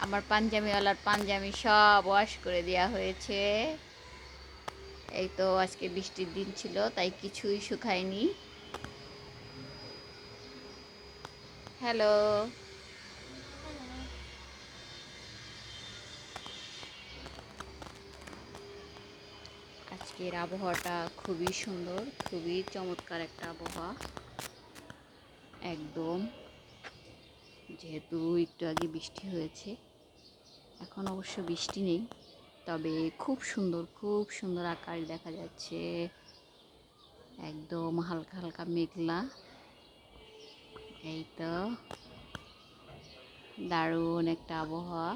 আমার পাঞ্জাবিওয়ালার পাঞ্জাবি সব ওয়াশ করে দেওয়া হয়েছে। এই তো আজকে বৃষ্টির দিন ছিল, তাই কিছুই শুকায়নি। হ্যালো, আজকের আবহাওয়াটা খুবই সুন্দর, খুবই চমৎকার একটা আবহাওয়া। একদম, যেহেতু একটু আগে বৃষ্টি হয়েছে, এখন অবশ্য বৃষ্টি নেই, তবে খুব সুন্দর আকাশ দেখা যাচ্ছে। একদম হালকা হালকা মেঘলা। এই তো দারুণ একটা আবহাওয়া।